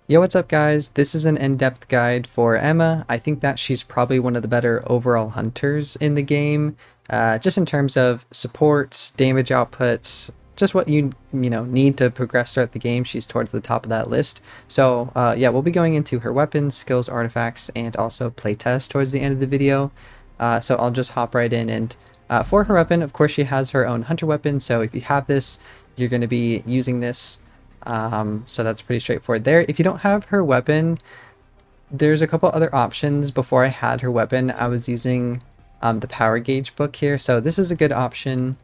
Yo, what's up guys? This is an in-depth guide for Emma. I think that she's probably one of the better overall hunters in the game, just in terms of support, damage outputs, just what you need to progress throughout the game. She's towards the top of that list. So yeah, we'll be going into her weapons, skills, artifacts, and also playtest towards the end of the video. So I'll just hop right in and for her weapon, of course, she has her own hunter weapon. So if you have this, you're going to be using this. So that's pretty straightforward there. If you don't have her weapon, there's a couple other options. Before I had her weapon, I was using the power gauge book here. So this is a good option.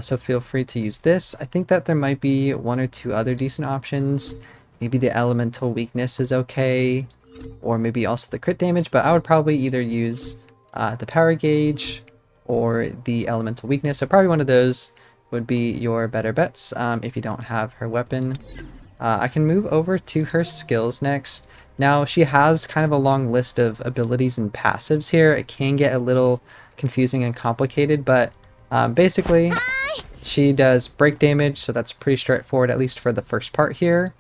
So feel free to use this. I think that there might be one or two other decent options. Maybe the elemental weakness is okay, or maybe also the crit damage, but I would probably either use the power gauge or the elemental weakness. So probably one of those would be your better bets if you don't have her weapon. I can move over to her skills next. Now she has kind of a long list of abilities and passives here. It can get a little confusing and complicated, but basically she does break damage, so that's pretty straightforward, at least for the first part here.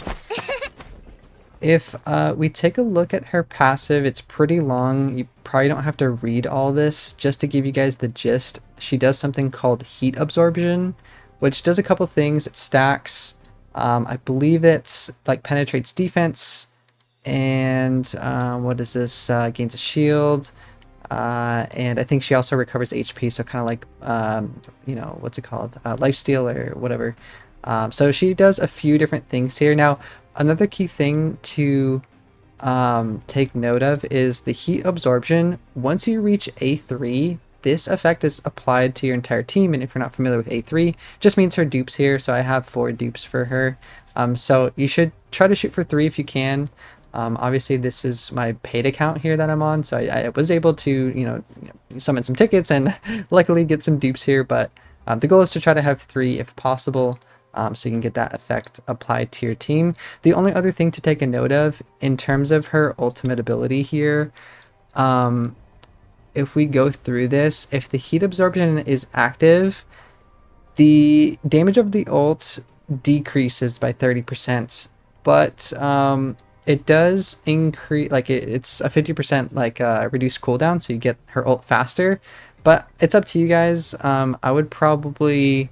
If we take a look at her passive, it's pretty long. You probably don't have to read all this. Just to give you guys the gist, she does something called heat absorption, which does a couple things. It stacks. I believe it's like penetrates defense, and what is this? Gains a shield, and I think she also recovers HP. So kind of like what's it called? Lifesteal or whatever. So she does a few different things here. Now, another key thing to take note of is the heat absorption. Once you reach A3, this effect is applied to your entire team, and if you're not familiar with A3, just means her dupes here. So I have 4 dupes for her. So you should try to shoot for 3 if you can. Obviously, this is my paid account here that I'm on, so I was able to summon some tickets and luckily get some dupes here. But the goal is to try to have 3 if possible. So you can get that effect applied to your team. The only other thing to take a note of in terms of her ultimate ability here, if we go through this, if the heat absorption is active, the damage of the ult decreases by 30%, but it does increase, like it's a 50% like reduced cooldown, so you get her ult faster. But it's up to you guys. I would probably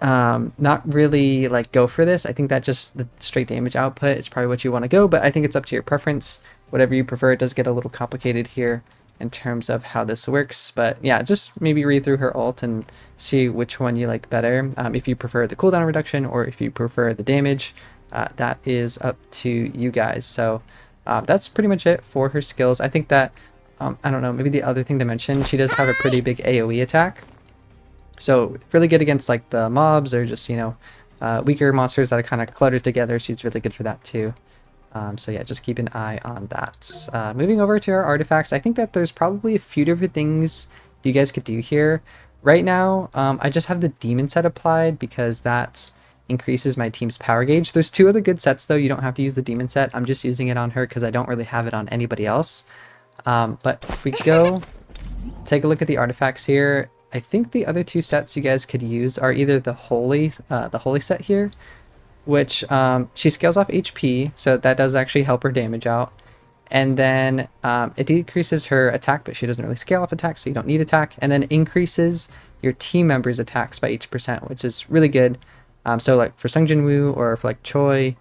not really like go for this. I think that just the straight damage output is probably what you want to go, but I think it's up to your preference. Whatever you prefer. It does get a little complicated here in terms of how this works, but yeah, just maybe read through her ult and see which one you like better. If you prefer the cooldown reduction or if you prefer the damage, that is up to you guys. So that's pretty much it for her skills. I think that I don't know, maybe the other thing to mention, she does have a pretty big AoE attack. So really good against like the mobs or just, weaker monsters that are kind of cluttered together. She's really good for that too. So yeah, just keep an eye on that. Moving over to our artifacts, I think that there's probably a few different things you guys could do here. Right now, I just have the demon set applied because that increases my team's power gauge. There's 2 other good sets though. You don't have to use the demon set. I'm just using it on her because I don't really have it on anybody else. But if we go take a look at the artifacts here, I think the other 2 sets you guys could use are either the holy set here, which she scales off HP, so that does actually help her damage out. And then it decreases her attack, but she doesn't really scale off attack, so you don't need attack. And then increases your team members' attacks by each percent, which is really good. So like for Sung Jin Woo or for like Choi,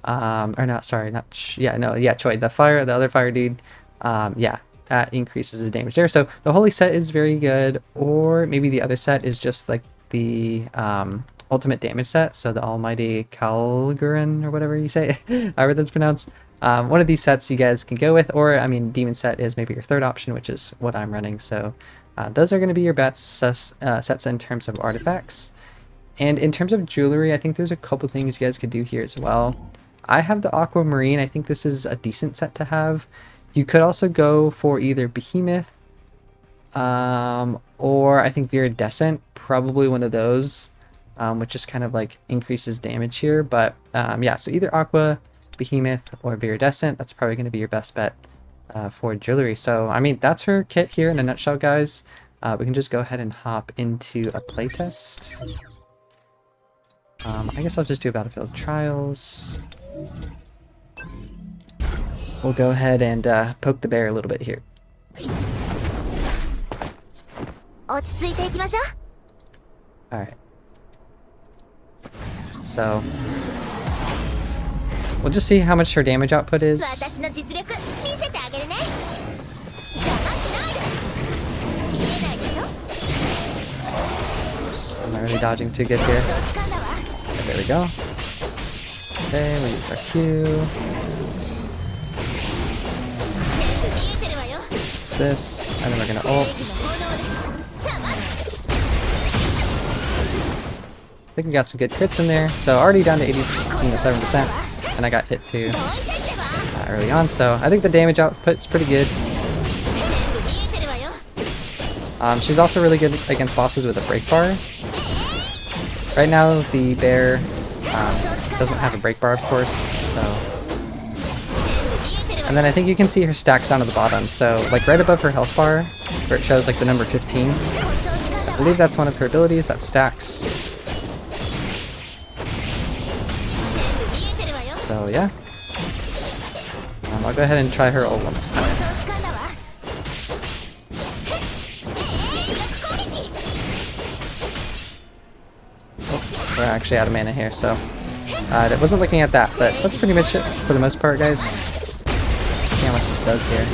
or not, sorry, not Choi, the other fire dude. Yeah, that increases the damage there. So the holy set is very good, or maybe the other set is just like the ultimate damage set, so the almighty Kalgurin or whatever you say, however that's pronounced. One of these sets you guys can go with, or I mean demon set is maybe your third option, which is what I'm running. So those are going to be your bets sets in terms of artifacts. And in terms of jewelry, I think there's a couple things you guys could do here as well. I have the aquamarine. I think this is a decent set to have. You could also go for either behemoth or I think viridescent, probably one of those, which just kind of like increases damage here. But yeah, so either aqua, behemoth, or viridescent, that's probably going to be your best bet for jewelry. So I mean, that's her kit here in a nutshell, guys. We can just go ahead and hop into a playtest. I guess I'll just do Battlefield Trials. we'll go ahead and poke the bear a little bit here. Alright. So, we'll just see how much her damage output is. I'm not really dodging too good here. Okay, there we go. Okay, we'll use our Q. Use this, and then we're gonna ult. I think we got some good crits in there. So already down to 87%, and I got hit too early on. So I think the damage output's pretty good. She's also really good against bosses with a break bar. Right now the bear doesn't have a break bar, of course. So, and then I think you can see her stacks down at the bottom. So like right above her health bar, where it shows like the number 15. I believe that's one of her abilities that stacks. So yeah, I'll go ahead and try her ult one this time. Oh, we're actually out of mana here, so I wasn't looking at that, but that's pretty much it for the most part, guys. See how much this does here.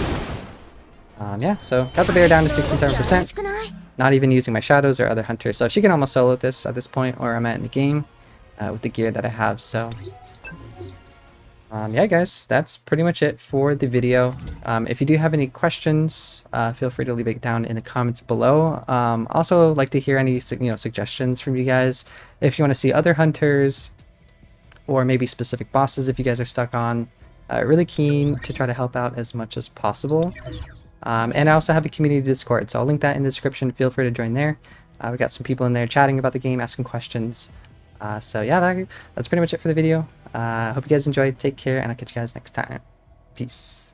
Yeah, so got the bear down to 67%. Not even using my shadows or other hunters, so she can almost solo this at this point where I'm at in the game with the gear that I have. So. Yeah, guys, that's pretty much it for the video. If you do have any questions, feel free to leave it down in the comments below. Also, like to hear any suggestions from you guys. If you want to see other hunters, or maybe specific bosses if you guys are stuck on. Really keen to try to help out as much as possible. And I also have a community Discord, so I'll link that in the description. Feel free to join there. We got some people in there chatting about the game, asking questions. So yeah, that's pretty much it for the video. Hope you guys enjoyed. Take care, and I'll catch you guys next time. Peace.